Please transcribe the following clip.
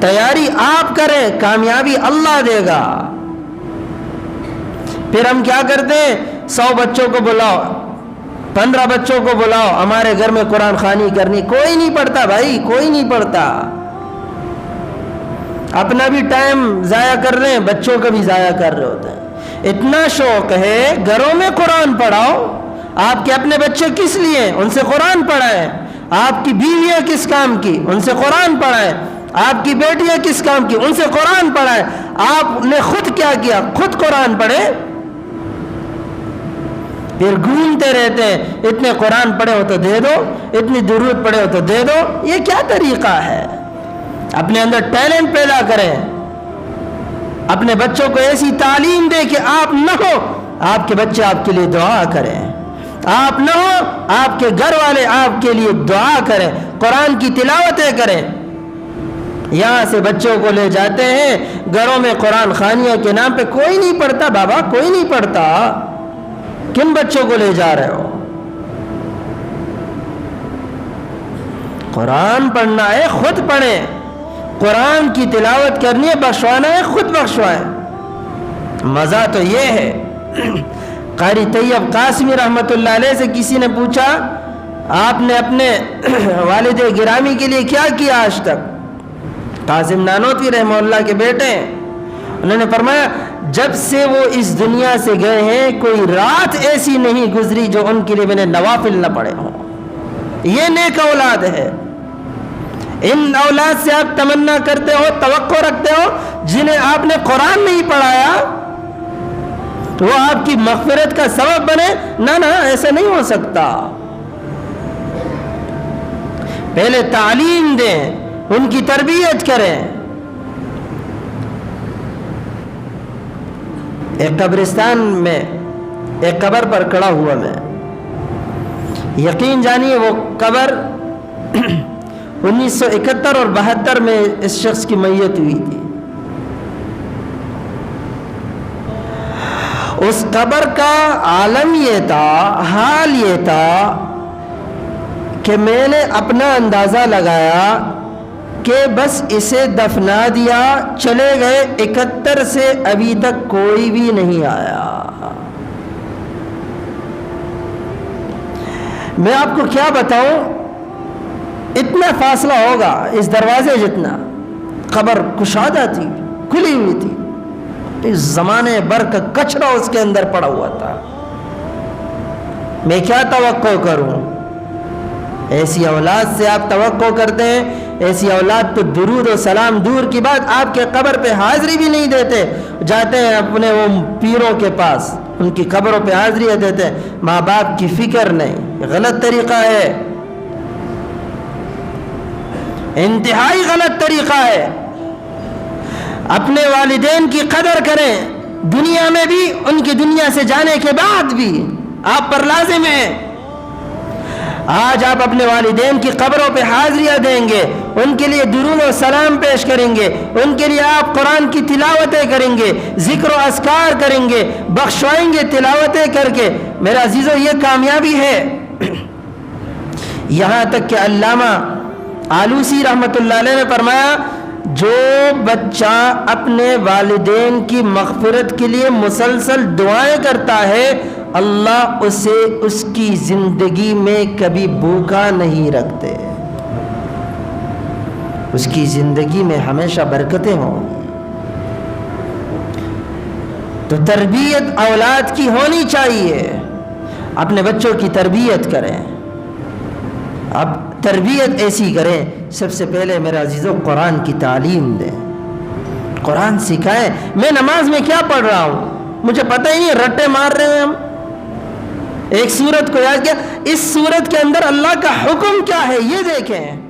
تیاری آپ کریں، کامیابی اللہ دے گا۔ پھر ہم کیا کرتے ہیں؟ 100 بچوں کو بلاؤ، 15 بچوں کو بلاؤ، ہمارے گھر میں قرآن خوانی کرنی۔ کوئی نہیں پڑھتا بھائی، کوئی نہیں پڑھتا۔ اپنا بھی ٹائم ضائع کر رہے ہیں، بچوں کا بھی ضائع کر رہے ہوتے ہیں۔ اتنا شوق ہے گھروں میں قرآن پڑھاؤ۔ آپ کے اپنے بچے کس لیے؟ ان سے قرآن پڑھائیں۔ آپ کی بیویاں کس کام کی؟ ان سے قرآن پڑھائیں۔ آپ کی بیٹیاں کس کام کی؟ ان سے قرآن پڑھائیں۔ آپ نے خود کیا کیا؟ خود قرآن پڑھے۔ پھر گھومتے رہتے ہیں، اتنے قرآن پڑھے ہو تو دے دو، اتنی درود پڑھے ہو تو دے دو۔ یہ کیا طریقہ ہے؟ اپنے اندر ٹیلنٹ پیدا کریں، اپنے بچوں کو ایسی تعلیم دے کہ آپ نہ ہو آپ کے بچے آپ کے لیے دعا کریں، آپ نہ ہو آپ کے گھر والے آپ کے لیے دعا کریں، قرآن کی تلاوتیں کریں۔ یہاں سے بچوں کو لے جاتے ہیں گھروں میں قرآن خوانیوں کے نام پہ۔ کوئی نہیں پڑھتا بابا، کوئی نہیں پڑھتا۔ کن بچوں کو لے جا رہے ہو؟ قرآن پڑھنا ہے خود پڑھیں، قرآن کی تلاوت کرنی ہے، بخشوانا ہے خود بخشوائیں۔ مزہ تو یہ ہے۔ قاری طیب قاسمی رحمۃ اللہ علیہ سے کسی نے پوچھا آپ نے اپنے والد گرامی کے لیے کیا کیا آج تک؟ قاسم نانوتوی رحمہ اللہ کے بیٹے ہیں، انہوں نے فرمایا جب سے وہ اس دنیا سے گئے ہیں کوئی رات ایسی نہیں گزری جو ان کے لیے میں نے نوافل نہ پڑھے ہوں۔ یہ نیک اولاد ہے۔ ان اولاد سے آپ تمنا کرتے ہو، توقع رکھتے ہو، جنہیں آپ نے قرآن نہیں پڑھایا وہ آپ کی مغفرت کا سبب بنے؟ نہ، ایسا نہیں ہو سکتا۔ پہلے تعلیم دیں، ان کی تربیت کریں۔ ایک قبرستان میں ایک قبر پر کھڑا ہوا میں، یقین جانیے وہ قبر 1971 اور 72 میں اس شخص کی میت ہوئی تھی۔ اس قبر کا عالم یہ تھا، حال یہ تھا کہ میں نے اپنا اندازہ لگایا کہ بس اسے دفنا دیا، چلے گئے، 71 سے ابھی تک کوئی بھی نہیں آیا۔ میں آپ کو کیا بتاؤں، اتنا فاصلہ ہوگا اس دروازے جتنا، قبر کشادہ تھی، کھلی ہوئی تھی، اس زمانے بھر کا کچرا اس کے اندر پڑا ہوا تھا۔ میں کیا توقع کروں؟ ایسی اولاد سے آپ توقع کرتے ہیں؟ ایسی اولاد تو درود و سلام دور کی بات، آپ کے قبر پہ حاضری بھی نہیں دیتے، جاتے ہیں اپنے وہ پیروں کے پاس، ان کی قبروں پہ حاضری دیتے ہیں۔ ماں باپ کی فکر نہیں، غلط طریقہ ہے، انتہائی غلط طریقہ ہے۔ اپنے والدین کی قدر کریں، دنیا میں بھی، ان کی دنیا سے جانے کے بعد بھی آپ پر لازم ہے۔ آج آپ اپنے والدین کی قبروں پہ حاضریاں دیں گے، ان کے لیے درود و سلام پیش کریں گے، ان کے لیے آپ قرآن کی تلاوتیں کریں گے، ذکر و اذکار کریں گے، بخشوائیں گے تلاوتیں کر کے۔ میرے عزیزو یہ کامیابی ہے۔ یہاں تک کہ علامہ آلوسی رحمۃ اللہ علیہ نے فرمایا جو بچہ اپنے والدین کی مغفرت کے لیے مسلسل دعائیں کرتا ہے اللہ اسے اس کی زندگی میں کبھی بھوکا نہیں رکھتے، اس کی زندگی میں ہمیشہ برکتیں ہوں۔ تو تربیت اولاد کی ہونی چاہیے، اپنے بچوں کی تربیت کریں۔ اب تربیت ایسی کریں، سب سے پہلے میرے عزیزوں قرآن کی تعلیم دیں، قرآن سکھائیں۔ میں نماز میں کیا پڑھ رہا ہوں مجھے پتہ ہی نہیں، رٹے مار رہے ہیں ہم۔ ایک سورت کو یاد کیا، اس سورت کے اندر اللہ کا حکم کیا ہے یہ دیکھیں،